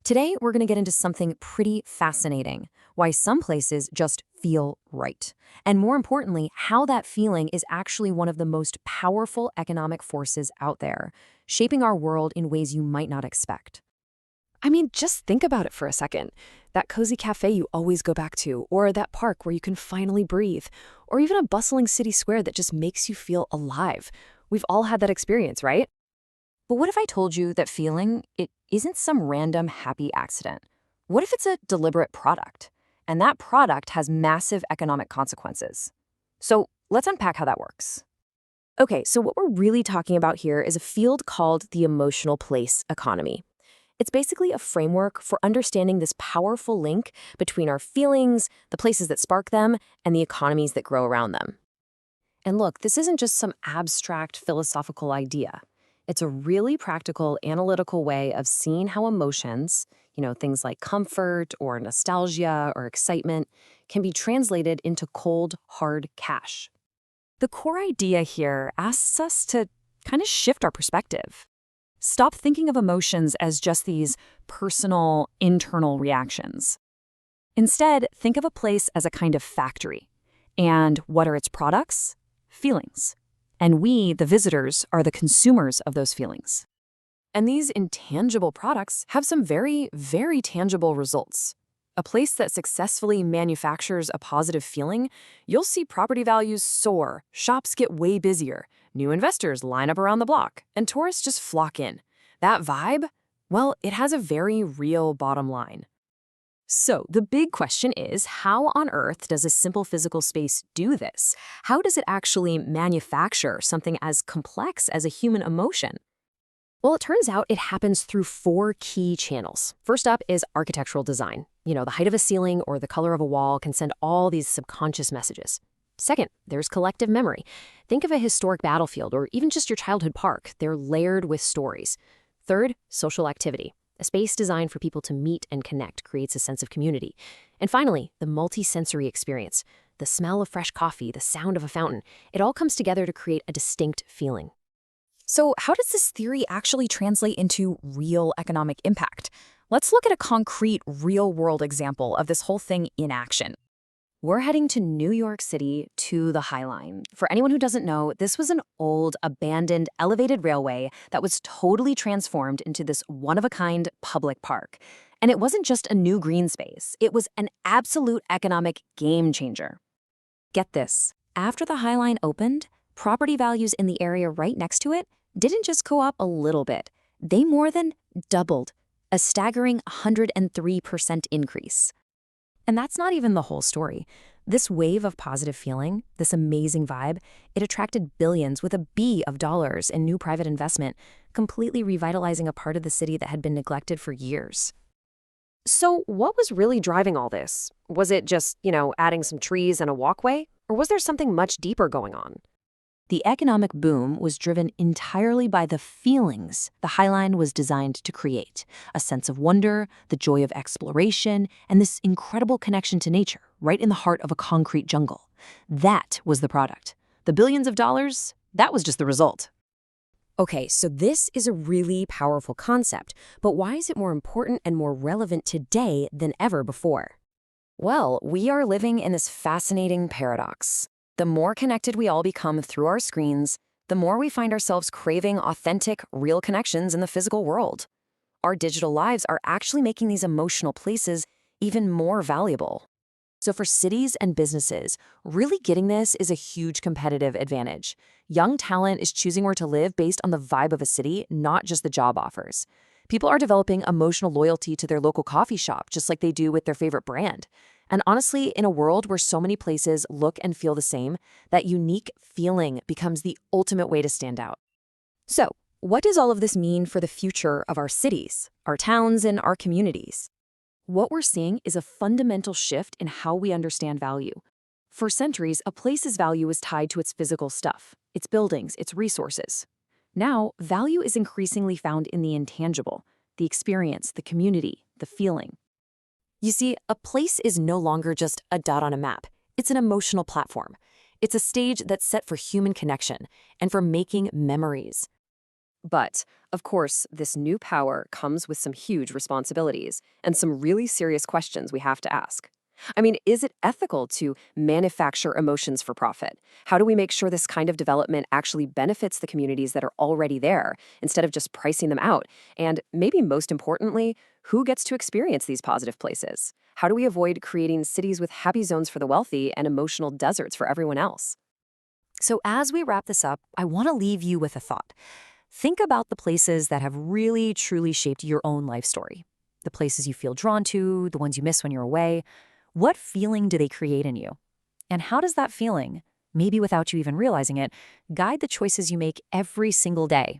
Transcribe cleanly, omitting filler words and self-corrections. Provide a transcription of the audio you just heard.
Today, we're going to get into something pretty fascinating: why some places just feel right. And more importantly, how that feeling is actually one of the most powerful economic forces out there, shaping our world in ways you might not expect. I mean, just think about it for a second. That cozy cafe you always go back to, or that park where you can finally breathe, or even a bustling city square that just makes you feel alive. We've all had that experience, right? But what if I told you that feeling, it isn't some random happy accident? What if it's a deliberate product? And that product has massive economic consequences. So let's unpack how that works. Okay, so what we're really talking about here is a field called the emotional place economy. It's basically a framework for understanding this powerful link between our feelings, the places that spark them, and the economies that grow around them. And look, this isn't just some abstract philosophical idea. It's a really practical, analytical way of seeing how emotions, things like comfort or nostalgia or excitement, can be translated into cold, hard cash. The core idea here asks us to kind of shift our perspective. Stop thinking of emotions as just these personal, internal reactions. Instead, think of a place as a kind of factory. And what are its products? Feelings. And we, the visitors, are the consumers of those feelings. And these intangible products have some very, very tangible results. A place that successfully manufactures a positive feeling, you'll see property values soar, shops get way busier, new investors line up around the block, and tourists just flock in. That vibe, well, it has a very real bottom line. So the big question is, how on earth does a simple physical space do this? How does it actually manufacture something as complex as a human emotion? Well, it turns out it happens through four key channels. First up is architectural design. The height of a ceiling or the color of a wall can send all these subconscious messages. Second, there's collective memory. Think of a historic battlefield or even just your childhood park. They're layered with stories. Third, social activity. A space designed for people to meet and connect creates a sense of community. And finally, the multi-sensory experience. The smell of fresh coffee, the sound of a fountain, it all comes together to create a distinct feeling. So how does this theory actually translate into real economic impact? Let's look at a concrete, real-world example of this whole thing in action. We're heading to New York City to the High Line. For anyone who doesn't know, this was an old, abandoned, elevated railway that was totally transformed into this one-of-a-kind public park. And it wasn't just a new green space. It was an absolute economic game changer. Get this. After the High Line opened, property values in the area right next to it didn't just go up a little bit. They more than doubled, a staggering 103% increase. And that's not even the whole story. This wave of positive feeling, this amazing vibe, it attracted billions with a B of dollars in new private investment, completely revitalizing a part of the city that had been neglected for years. So what was really driving all this? Was it just, adding some trees and a walkway? Or was there something much deeper going on? The economic boom was driven entirely by the feelings the High Line was designed to create: a sense of wonder, the joy of exploration, and this incredible connection to nature, right in the heart of a concrete jungle. That was the product. The billions of dollars, that was just the result. Okay, so this is a really powerful concept, but why is it more important and more relevant today than ever before? Well, we are living in this fascinating paradox. The more connected we all become through our screens, the more we find ourselves craving authentic, real connections in the physical world. Our digital lives are actually making these emotional places even more valuable. So for cities and businesses, really getting this is a huge competitive advantage. Young talent is choosing where to live based on the vibe of a city, not just the job offers. People are developing emotional loyalty to their local coffee shop, just like they do with their favorite brand. And honestly, in a world where so many places look and feel the same, that unique feeling becomes the ultimate way to stand out. So, what does all of this mean for the future of our cities, our towns, and our communities? What we're seeing is a fundamental shift in how we understand value. For centuries, a place's value was tied to its physical stuff, its buildings, its resources. Now, value is increasingly found in the intangible, the experience, the community, the feeling. You see, a place is no longer just a dot on a map. It's an emotional platform. It's a stage that's set for human connection and for making memories. But, of course, this new power comes with some huge responsibilities and some really serious questions we have to ask. I mean, is it ethical to manufacture emotions for profit? How do we make sure this kind of development actually benefits the communities that are already there instead of just pricing them out? And maybe most importantly, who gets to experience these positive places? How do we avoid creating cities with happy zones for the wealthy and emotional deserts for everyone else? So, as we wrap this up, I want to leave you with a thought. Think about the places that have really, truly shaped your own life story. The places you feel drawn to, the ones you miss when you're away. What feeling do they create in you? And how does that feeling, maybe without you even realizing it, guide the choices you make every single day?